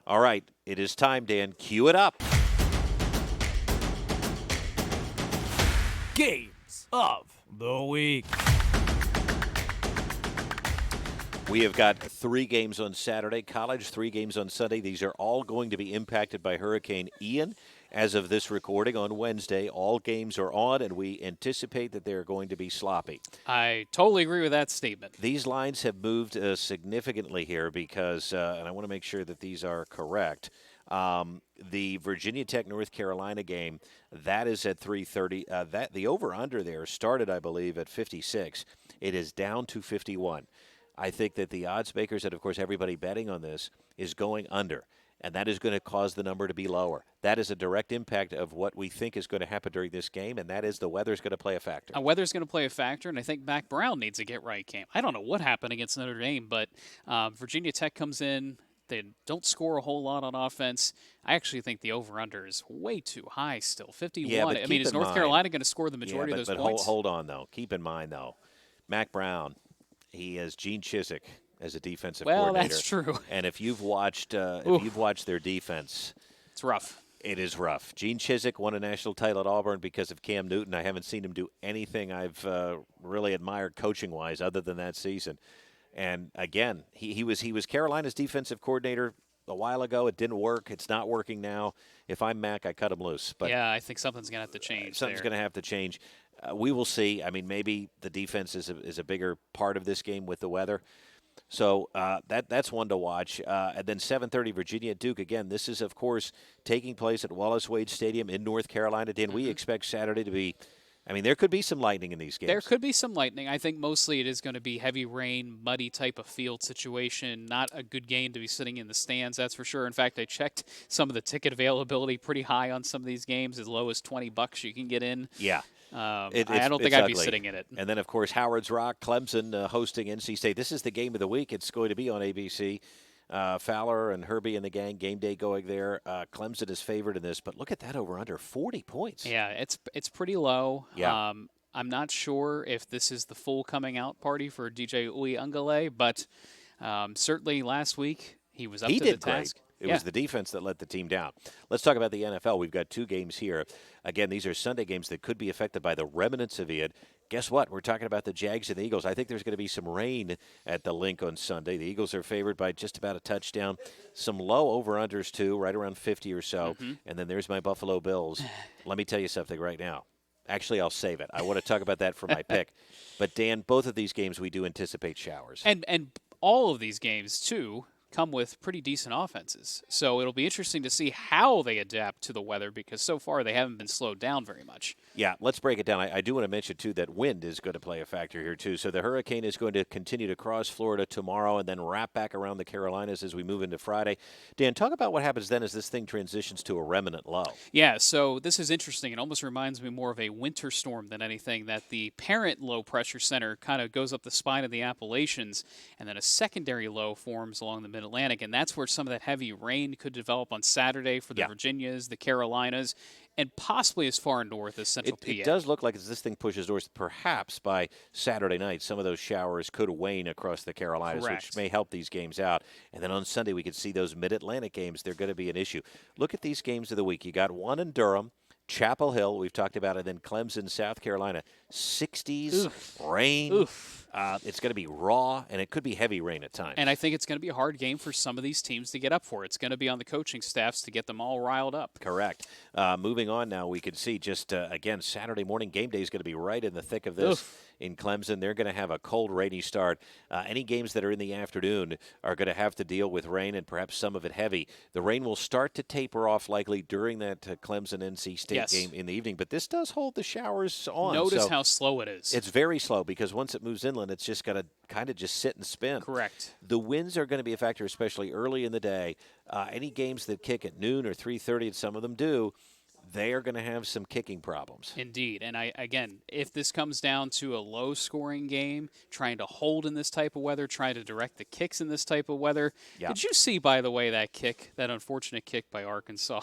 All right, it is time, Dan. Cue it up. Games of the week. We have got 3 games on Saturday, college, 3 games on Sunday. These are all going to be impacted by Hurricane Ian. As of this recording on Wednesday, all games are on, and we anticipate that they're going to be sloppy. I totally agree with that statement. These lines have moved significantly here because, and I want to make sure that these are correct, the Virginia Tech North Carolina game, that is at 3:30. The over-under there started, I believe, at 56. It is down to 51. I think that the odds makers, and of course everybody betting on this, is going under. And that is going to cause the number to be lower. That is a direct impact of what we think is going to happen during this game, and that is the weather's going to play a factor. Weather's going to play a factor, and I think Mac Brown needs a get-right game. I don't know what happened against Notre Dame, but Virginia Tech comes in. They don't score a whole lot on offense. I actually think the over-under is way too high still, 51. Yeah, but I mean, is North Carolina going to score the majority of those points? Hold on, though. Keep in mind, though, Mac Brown, he has Gene Chizik as a defensive coordinator. Well, that's true. And if you've watched their defense, it's rough. It is rough. Gene Chizik won a national title at Auburn because of Cam Newton. I haven't seen him do anything I've really admired coaching-wise other than that season. And again, he was Carolina's defensive coordinator a while ago. It didn't work. It's not working now. If I'm Mac, I cut him loose. But yeah, I think something's going to have to change. Something's going to have to change. We will see. I mean, maybe the defense is a bigger part of this game with the weather. So that's one to watch. And then 7:30 Virginia Duke. Again, this is, of course, taking place at Wallace Wade Stadium in North Carolina. Dan, we expect Saturday to be – I mean, there could be some lightning in these games. There could be some lightning. I think mostly it is going to be heavy rain, muddy type of field situation. Not a good game to be sitting in the stands, that's for sure. In fact, I checked some of the ticket availability pretty high on some of these games, as low as $20 you can get in. Yeah. I don't think I'd be sitting in it. And then, of course, Howard's Rock, Clemson hosting NC State. This is the game of the week. It's going to be on ABC. Fowler and Herbie and the gang, game day going there. Clemson is favored in this, but look at that over-under, 40 points. Yeah, it's pretty low. Yeah. I'm not sure if this is the full coming out party for DJ Uyunglele, but certainly last week he was up to the task. Great. It was the defense that let the team down. Let's talk about the NFL. We've got 2 games here. Again, these are Sunday games that could be affected by the remnants of Ian. Guess what? We're talking about the Jags and the Eagles. I think there's going to be some rain at the Link on Sunday. The Eagles are favored by just about a touchdown. Some low over-unders, too, right around 50 or so. And then there's my Buffalo Bills. Let me tell you something right now. Actually, I'll save it. I want to talk about that for my pick. But, Dan, both of these games we do anticipate showers. And all of these games, too, come with pretty decent offenses. So it'll be interesting to see how they adapt to the weather because so far they haven't been slowed down very much. Yeah, let's break it down. I do want to mention, too, that wind is going to play a factor here, too. So the hurricane is going to continue to cross Florida tomorrow and then wrap back around the Carolinas as we move into Friday. Dan, talk about what happens then as this thing transitions to a remnant low. Yeah, so this is interesting. It almost reminds me more of a winter storm than anything, that the parent low-pressure center kind of goes up the spine of the Appalachians, and then a secondary low forms along the mid-Atlantic, and that's where some of that heavy rain could develop on Saturday for the Virginias, the Carolinas, and possibly as far north as central PA. It does look like as this thing pushes north, perhaps by Saturday night, some of those showers could wane across the Carolinas, which may help these games out. And then on Sunday, we could see those mid-Atlantic games. They're going to be an issue. Look at these games of the week. You got one in Durham, Chapel Hill, we've talked about it, then Clemson, South Carolina. 60s, rain. It's going to be raw, and it could be heavy rain at times. And I think it's going to be a hard game for some of these teams to get up for. It's going to be on the coaching staffs to get them all riled up. Correct. Moving on now, we can see just, again, Saturday morning game day is going to be right in the thick of this. In Clemson, they're going to have a cold, rainy start. Any games that are in the afternoon are going to have to deal with rain and perhaps some of it heavy. The rain will start to taper off likely during that Clemson-NC State game in the evening, but this does hold the showers on. Notice how slow it is. It's very slow because once it moves inland, it's just going to kind of just sit and spin. Correct. The winds are going to be a factor, especially early in the day. Any games that kick at noon or 3:30, and some of them do, they are going to have some kicking problems. Indeed. And again, if this comes down to a low-scoring game, trying to hold in this type of weather, trying to direct the kicks in this type of weather. Did you see, by the way, that unfortunate kick by Arkansas?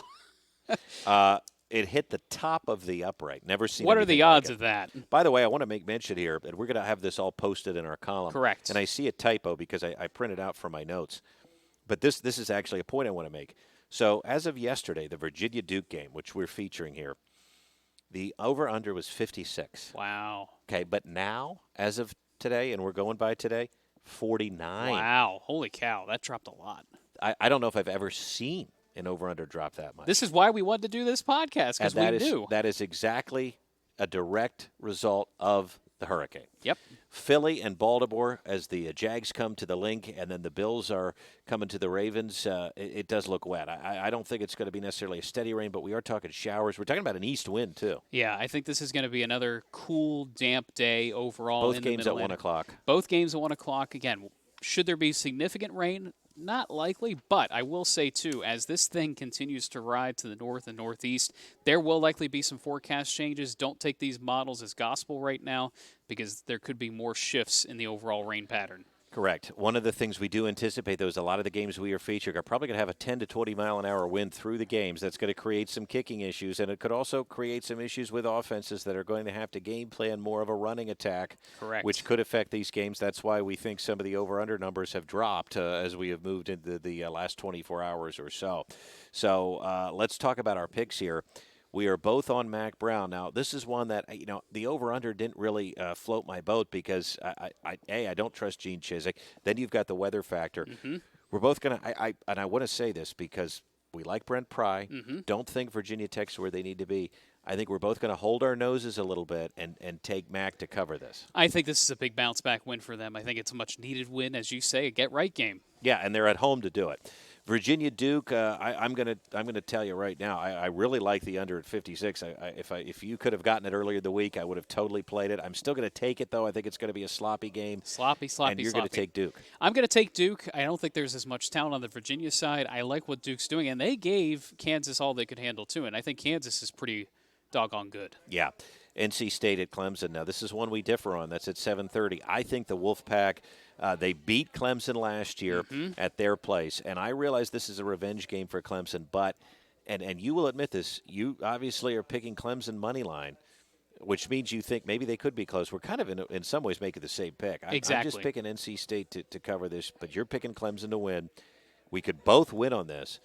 It hit the top of the upright. Never seen What are anything the like odds it. of that? By the way, I want to make mention here that we're going to have this all posted in our column. Correct. And I see a typo because I printed out from my notes. But this is actually a point I want to make. So as of yesterday, the Virginia-Duke game, which we're featuring here, the over-under was 56. Wow. Okay, but now, as of today, and we're going by today, 49. Wow. Holy cow. That dropped a lot. I don't know if I've ever seen an over-under drop that much. This is why we wanted to do this podcast, because we knew. That is exactly a direct result of the hurricane. Yep. Philly and Baltimore, as the Jags come to the link, and then the Bills are coming to the Ravens, it does look wet. I don't think it's going to be necessarily a steady rain, but we are talking showers. We're talking about an east wind, too. Yeah, I think this is going to be another cool, damp day overall. Both in games the at 1 o'clock. Both games at 1 o'clock. Again, should there be significant rain? Not likely, but I will say, too, as this thing continues to ride to the north and northeast, there will likely be some forecast changes. Don't take these models as gospel right now because there could be more shifts in the overall rain pattern. Correct. One of the things we do anticipate, though, is a lot of the games we are featuring are probably going to have a 10 to 20 mile an hour wind through the games. That's going to create some kicking issues, and it could also create some issues with offenses that are going to have to game plan more of a running attack, Correct. Which could affect these games. That's why we think some of the over-under numbers have dropped as we have moved into the last 24 hours or so. So let's talk about our picks here. We are both on Mac Brown. Now, this is one that, the over-under didn't really float my boat because, I don't trust Gene Chizik. Then you've got the weather factor. Mm-hmm. We're both going to – and I want to say this because we like Brent Pry. Mm-hmm. Don't think Virginia Tech's where they need to be. I think we're both going to hold our noses a little bit and take Mac to cover this. I think this is a big bounce-back win for them. I think it's a much-needed win, as you say, a get-right game. Yeah, and they're at home to do it. Virginia Duke, I'm gonna tell you right now, I really like the under at 56. If you could have gotten it earlier in the week, I would have totally played it. I'm still going to take it though. I think it's going to be a sloppy game. Sloppy. And you're going to take Duke. I'm going to take Duke. I don't think there's as much talent on the Virginia side. I like what Duke's doing, and they gave Kansas all they could handle too. And I think Kansas is pretty doggone good. Yeah. NC State at Clemson. Now, this is one we differ on. That's at 7:30. I think the Wolfpack, they beat Clemson last year at their place. And I realize this is a revenge game for Clemson, but, and you will admit this, you obviously are picking Clemson money line, which means you think maybe they could be close. We're kind of, in some ways, making the same pick. I'm just picking NC State to cover this, but you're picking Clemson to win. We could both win on this.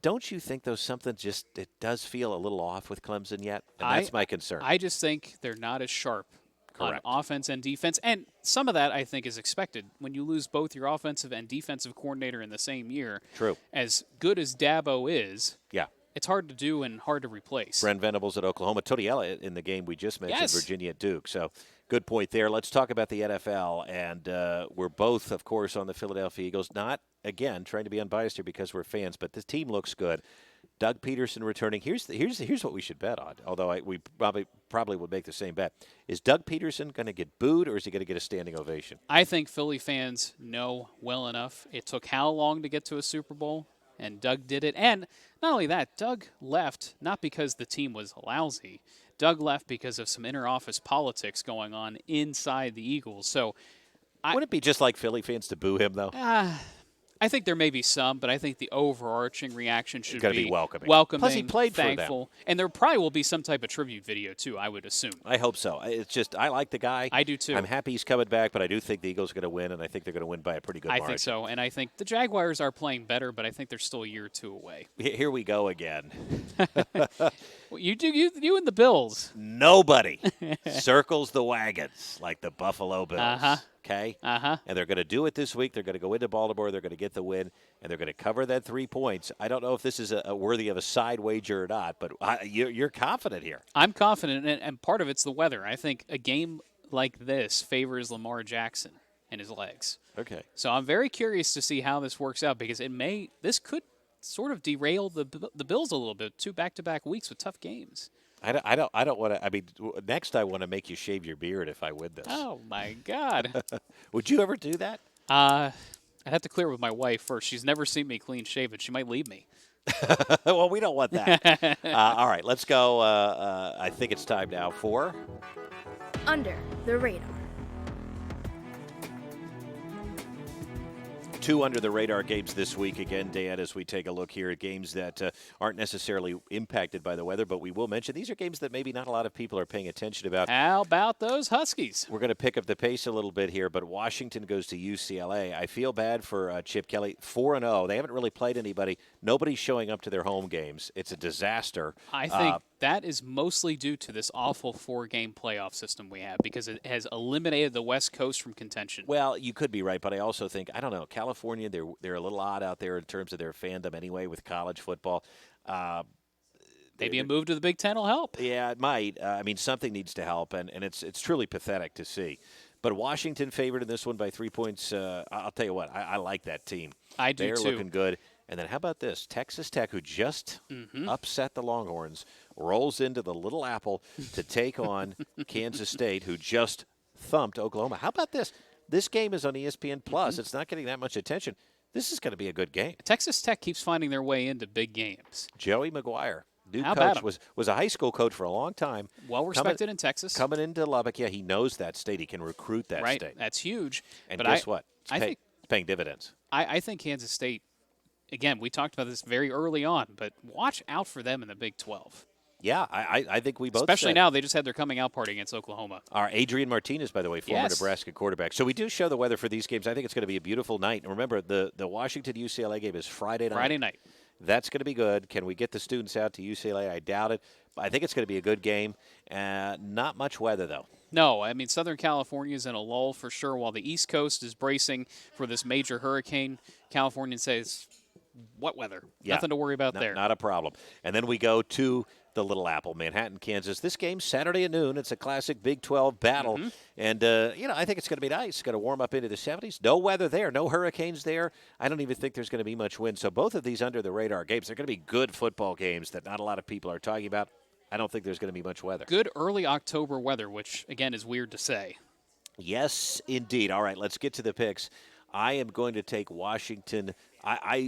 Don't you think, though, something it does feel a little off with Clemson yet? And that's my concern. I just think they're not as sharp Correct. on offense and defense. And some of that, I think, is expected. When you lose both your offensive and defensive coordinator in the same year, True. As good as Dabo is, Yeah. it's hard to do and hard to replace. Brent Venables at Oklahoma. Tony Elliott in the game we just mentioned, Yes. Virginia at Duke. So good point there. Let's talk about the NFL. And we're both, of course, on the Philadelphia Eagles. Not again, trying to be unbiased here because we're fans, but the team looks good. Doug Peterson returning. Here's what we should bet on. Although we probably would make the same bet. Is Doug Peterson going to get booed, or is he going to get a standing ovation? I think Philly fans know well enough. It took how long to get to a Super Bowl, and Doug did it. And not only that, Doug left not because the team was lousy. Doug left because of some inter-office politics going on inside the Eagles. So, Would it be just like Philly fans to boo him, though? I think there may be some, but I think the overarching reaction should be welcoming. Plus, he played thankful, for them. And there probably will be some type of tribute video too, I would assume. I hope so. It's just I like the guy. I do too. I'm happy he's coming back, but I do think the Eagles are going to win, and I think they're going to win by a pretty good margin. I think so, and I think the Jaguars are playing better, but I think they're still a year or two away. Here we go again. Well, you and the Bills. Nobody circles the wagons like the Buffalo Bills. Uh-huh. Okay? Uh-huh. And they're going to do it this week. They're going to go into Baltimore. They're going to get the win, and they're going to cover that 3 points. I don't know if this is a worthy of a side wager or not, but you're confident here. I'm confident, and part of it's the weather. I think a game like this favors Lamar Jackson and his legs. Okay. So I'm very curious to see how this works out because this could sort of derail the Bills a little bit. 2 back-to-back weeks with tough games. I don't want to. I mean, next I want to make you shave your beard if I win this. Oh my God! Would you ever do that? I'd have to clear with my wife first. She's never seen me clean shaven. She might leave me. Well, we don't want that. All right, let's go. I think it's time now for Under the Radar. 2 under-the-radar games this week. Again, Dan, as we take a look here at games that aren't necessarily impacted by the weather, but we will mention these are games that maybe not a lot of people are paying attention about. How about those Huskies? We're going to pick up the pace a little bit here, but Washington goes to UCLA. I feel bad for Chip Kelly. 4-0. They haven't really played anybody. Nobody's showing up to their home games. It's a disaster. I think that is mostly due to this awful 4-game playoff system we have because it has eliminated the West Coast from contention. Well, you could be right, but I also think, I don't know, California, they're a little odd out there in terms of their fandom anyway with college football. Maybe a move to the Big Ten will help. Yeah, it might. I mean, something needs to help, and it's truly pathetic to see. But Washington favored in this one by 3 points. I'll tell you what, I like that team. I do, They're too. looking good. And then how about this? Texas Tech, who just upset the Longhorns, rolls into the Little Apple to take on Kansas State, who just thumped Oklahoma. How about this? This game is on ESPN Plus. It's not getting that much attention. This is going to be a good game. Texas Tech keeps finding their way into big games. Joey McGuire, new How about coach, him? was a high school coach for a long time. Well respected in Texas. Coming into Lubbock, yeah, he knows that state. He can recruit that right. state. That's huge. And but guess what? It's paying dividends. I think Kansas State, again, we talked about this very early on, but watch out for them in the Big 12. Yeah, I think we both Especially said. now, they just had their coming out party against Oklahoma. Our Adrian Martinez, by the way, former Yes. Nebraska quarterback. So we do show the weather for these games. I think it's going to be a beautiful night. And remember, the Washington-UCLA game is Friday night. Friday night. That's going to be good. Can we get the students out to UCLA? I doubt it. But I think it's going to be a good game. Not much weather, though. No, I mean, Southern California is in a lull for sure, while the East Coast is bracing for this major hurricane. California says, what weather? Yeah. Nothing to worry about there. Not a problem. And then we go to the Little Apple, Manhattan, Kansas. This game's Saturday at noon. It's a classic Big 12 battle. And, I think it's going to be nice. It's going to warm up into the 70s. No weather there. No hurricanes there. I don't even think there's going to be much wind. So both of these under-the-radar games, they're going to be good football games that not a lot of people are talking about. I don't think there's going to be much weather. Good early October weather, which, again, is weird to say. Yes, indeed. All right, let's get to the picks. I am going to take Washington. I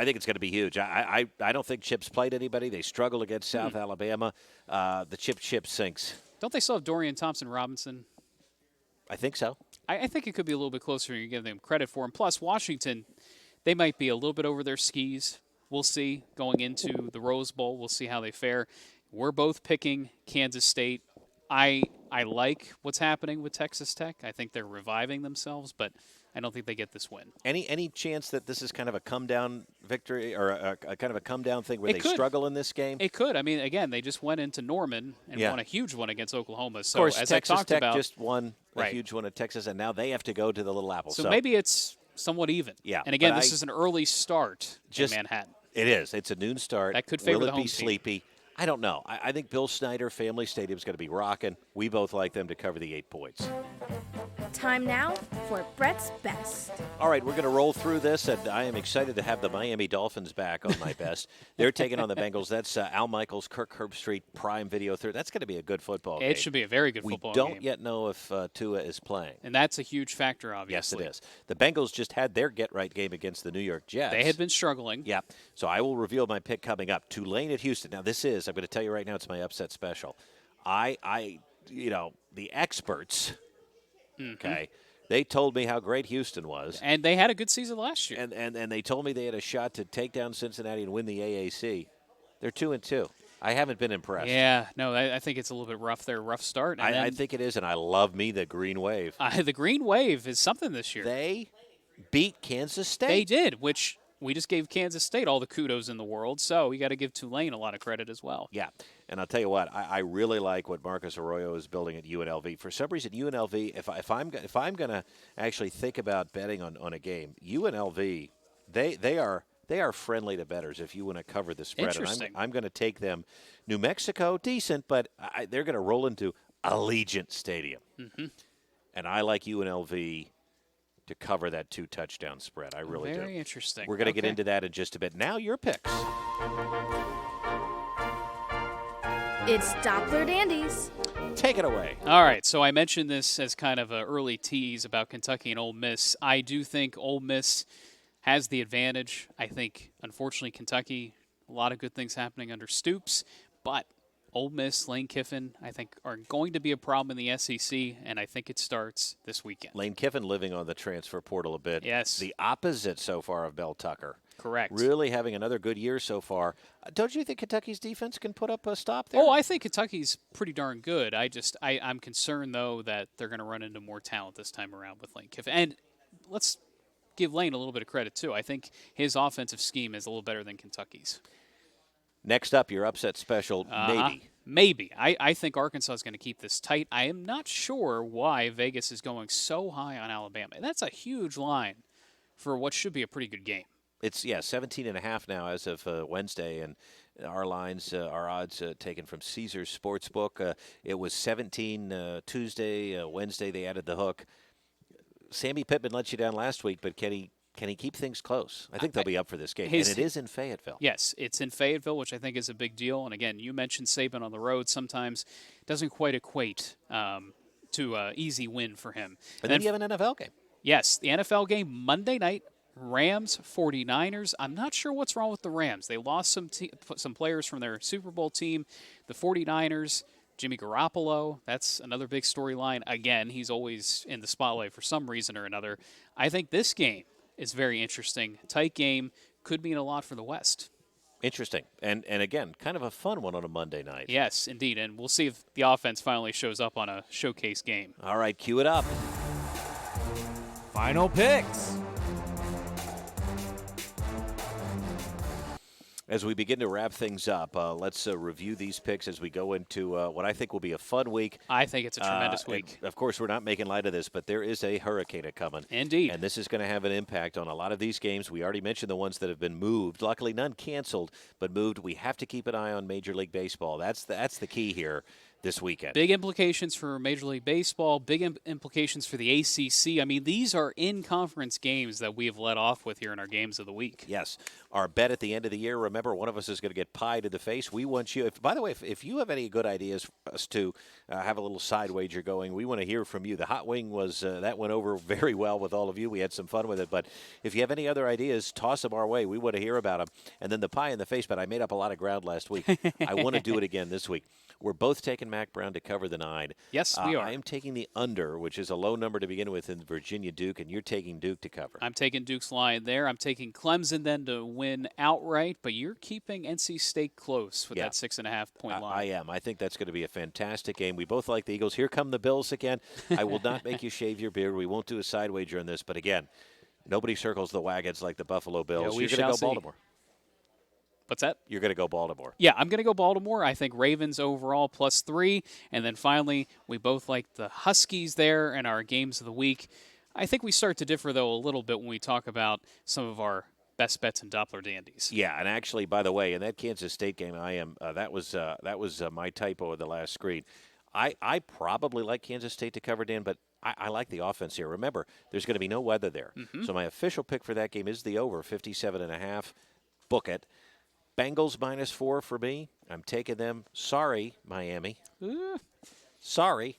think it's going to be huge. I don't think Chip's played anybody. They struggle against South Alabama. The Chip sinks. Don't they still have Dorian Thompson-Robinson? I think so. I think it could be a little bit closer than you give them credit for. And plus, Washington, they might be a little bit over their skis. We'll see going into the Rose Bowl. We'll see how they fare. We're both picking Kansas State. I like what's happening with Texas Tech. I think they're reviving themselves, but I don't think they get this win. Any chance that this is kind of a come-down victory or a kind of a come-down thing where It they could. struggle in this game? It could. I mean, again, they just went into Norman and Yeah. won a huge one against Oklahoma. So of course, as Texas I talked Tech about, just won a Right. huge one at Texas, and now they have to go to the Little Apple. so maybe it's somewhat even. Yeah, And again, but this is an early start Just- in Manhattan. It is. It's a noon start. That could favor Will the it home be team. sleepy? I don't know. I think Bill Snyder Family Stadium is going to be rocking. We both like them to cover the 8 points. Time now for Brett's Best. All right, we're going to roll through this, and I am excited to have the Miami Dolphins back on my best. They're taking on the Bengals. That's Al Michaels, Kirk Herbstreit, Prime Video Third. That's going to be a good football game. It should be a very good football game. We don't yet know if Tua is playing. And that's a huge factor, obviously. Yes, it is. The Bengals just had their get-right game against the New York Jets. They had been struggling. Yeah. So I will reveal my pick coming up. Tulane at Houston. Now, I'm going to tell you right now, it's my upset special. The experts, okay, they told me how great Houston was. And they had a good season last year. And they told me they had a shot to take down Cincinnati and win the AAC. They're 2-2. I haven't been impressed. Yeah, no, I think it's a little bit rough there, rough start. I think it is, and I love me the Green Wave. The Green Wave is something this year. They beat Kansas State. They did, which we just gave Kansas State all the kudos in the world, so we got to give Tulane a lot of credit as well. Yeah, and I'll tell you what, I really like what Marcus Arroyo is building at UNLV. For some reason, UNLV, if I'm going to actually think about betting on a game, UNLV, they are friendly to bettors if you want to cover the spread. Interesting. And I'm going to take them. New Mexico, decent, but they're going to roll into Allegiant Stadium. Mm-hmm. And I like UNLV to cover that 2-touchdown spread. I really do. Very interesting. We're going to get into that in just a bit. Now your picks. It's Doppler Dandies. Take it away. All right, so I mentioned this as kind of an early tease about Kentucky and Ole Miss. I do think Ole Miss has the advantage. I think, unfortunately, Kentucky, a lot of good things happening under Stoops, but Ole Miss, Lane Kiffin, I think, are going to be a problem in the SEC, and I think it starts this weekend. Lane Kiffin living on the transfer portal a bit. Yes. The opposite so far of Bell Tucker. Correct. Really having another good year so far. Don't you think Kentucky's defense can put up a stop there? Oh, I think Kentucky's pretty darn good. I'm concerned, though, that they're going to run into more talent this time around with Lane Kiffin. And let's give Lane a little bit of credit, too. I think his offensive scheme is a little better than Kentucky's. Next up, your upset special, maybe. Maybe. I think Arkansas is going to keep this tight. I am not sure why Vegas is going so high on Alabama. That's a huge line for what should be a pretty good game. It's 17.5 now as of Wednesday, and our lines, our odds taken from Caesars Sportsbook. It was 17 Tuesday, Wednesday they added the hook. Sammy Pittman let you down last week, but can he keep things close? I think they'll be up for this game, and it is in Fayetteville. Yes, it's in Fayetteville, which I think is a big deal. And again, you mentioned Saban on the road. Sometimes doesn't quite equate to an easy win for him. And then you have an NFL game. Yes, the NFL game Monday night. Rams, 49ers. I'm not sure what's wrong with the Rams. They lost some players from their Super Bowl team. The 49ers, Jimmy Garoppolo, that's another big storyline. Again, he's always in the spotlight for some reason or another. I think this game is very interesting. Tight game, could mean a lot for the West. Interesting. And again, kind of a fun one on a Monday night. Yes, indeed. And we'll see if the offense finally shows up on a showcase game. All right, cue it up. Final picks. As we begin to wrap things up, let's review these picks as we go into what I think will be a fun week. I think it's a tremendous week. Of course, we're not making light of this, but there is a hurricane coming. Indeed. And this is going to have an impact on a lot of these games. We already mentioned the ones that have been moved. Luckily, none canceled, but moved. We have to keep an eye on Major League Baseball. That's the key here this weekend. Big implications for Major League Baseball, big implications for the ACC. I mean, these are in-conference games that we have led off with here in our games of the week. Yes. Our bet at the end of the year, remember, one of us is going to get pied in the face. We want you, by the way, if you have any good ideas for us to have a little side wager going, we want to hear from you. The hot wing was, that went over very well with all of you. We had some fun with it. But if you have any other ideas, toss them our way. We want to hear about them. And then the pie in the face, but I made up a lot of ground last week. I want to do it again this week. We're both taking Mac Brown to cover the 9. Yes, we are. I am taking the under, which is a low number to begin with in Virginia Duke, and you're taking Duke to cover. I'm taking Duke's line there. I'm taking Clemson then to win outright, but you're keeping NC State close with that 6.5 point line. I am. I think that's going to be a fantastic game. We both like the Eagles. Here come the Bills again. I will not make you shave your beard. We won't do a side wager on this, but again, nobody circles the wagons like the Buffalo Bills. Yeah, you're going to go Baltimore. What's that? You're going to go Baltimore. Yeah, I'm going to go Baltimore. I think Ravens overall +3. And then finally, we both like the Huskies there in our games of the week. I think we start to differ, though, a little bit when we talk about some of our best bets and Doppler dandies. Yeah, and actually, by the way, in that Kansas State game, I am that was my typo of the last screen. I probably like Kansas State to cover, Dan, but I like the offense here. Remember, there's going to be no weather there. So my official pick for that game is the over, 57.5. Book it. Bengals -4 for me. I'm taking them. Sorry, Miami. Sorry.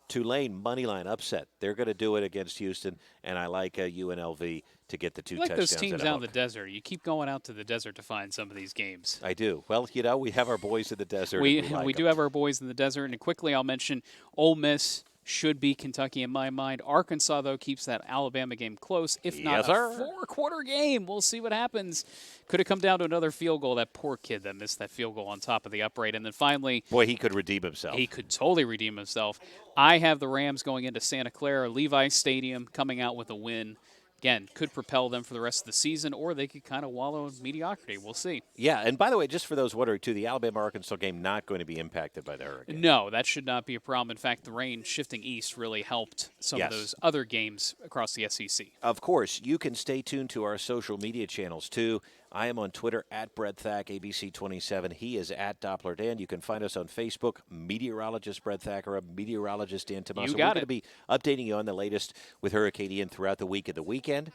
Tulane moneyline upset. They're going to do it against Houston, and I like UNLV to get the 2 You like touchdowns. those teams and a out in the hook. desert. You keep going out to the desert to find some of these games. I do. Well, we have our boys in the desert. We and we like do 'em. have our boys in the desert, and quickly I'll mention Ole Miss should be Kentucky in my mind. Arkansas, though, keeps that Alabama game close, if not Yes, a sir. 4-quarter game. We'll see what happens. Could have come down to another field goal. That poor kid that missed that field goal on top of the upright. And then finally, Boy, he could redeem himself. he could totally redeem himself. I have the Rams going into Santa Clara, Levi Stadium, coming out with a win. Again, could propel them for the rest of the season, or they could kind of wallow in mediocrity. We'll see. Yeah, and by the way, just for those wondering, too, the Alabama-Arkansas game not going to be impacted by the hurricane. No, that should not be a problem. In fact, the rain shifting east really helped some Yes. of those other games across the SEC. Of course, you can stay tuned to our social media channels, too. I am on Twitter at Brett Thack, ABC27. He is at Doppler Dan. You can find us on Facebook, meteorologist Brett Thacker, meteorologist Dan Tomaso. You got We're going it. to be updating you on the latest with Hurricane Ian throughout the week and the weekend.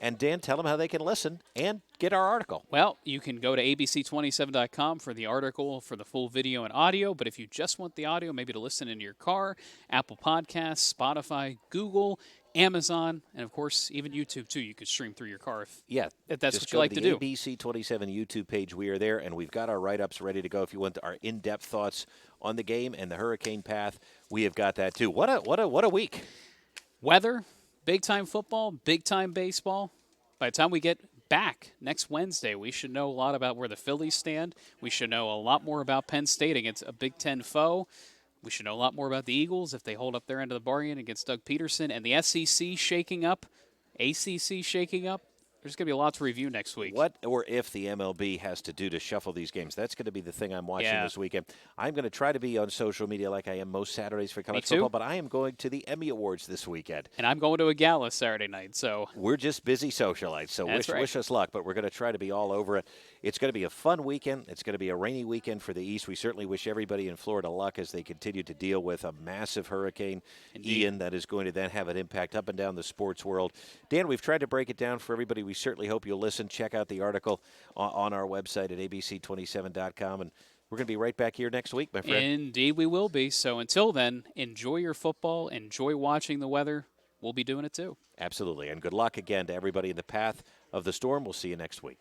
And Dan, tell them how they can listen and get our article. Well, you can go to abc27.com for the article for the full video and audio. But if you just want the audio, maybe to listen in your car, Apple Podcasts, Spotify, Google, Amazon, and of course, even YouTube, too. You could stream through your car Yeah, if that's just what you go like to to the do. ABC27 YouTube page. We are there, and we've got our write-ups ready to go. If you want our in-depth thoughts on the game and the hurricane path, we have got that too. What a week! Weather, big-time football, big-time baseball. By the time we get back next Wednesday, we should know a lot about where the Phillies stand. We should know a lot more about Penn State against a Big Ten foe. We should know a lot more about the Eagles if they hold up their end of the bargain against Doug Peterson. And the SEC shaking up, ACC shaking up. There's going to be a lot to review next week. What or if the MLB has to do to shuffle these games? That's going to be the thing I'm watching this weekend. I'm going to try to be on social media like I am most Saturdays for college too. football, but I am going to the Emmy Awards this weekend. And I'm going to a gala Saturday night, so We're just busy socialites, so That's right. wish us luck, but we're going to try to be all over it. It's going to be a fun weekend. It's going to be a rainy weekend for the East. We certainly wish everybody in Florida luck as they continue to deal with a massive hurricane, Ian, that is going to then have an impact up and down the sports world. Dan, we've tried to break it down for everybody. We certainly hope you'll listen. Check out the article on our website at abc27.com, and we're going to be right back here next week, my friend. indeed we will be. So until then, enjoy your football, enjoy watching the weather. We'll be doing it too. Absolutely, and good luck again to everybody in the path of the storm. We'll see you next week.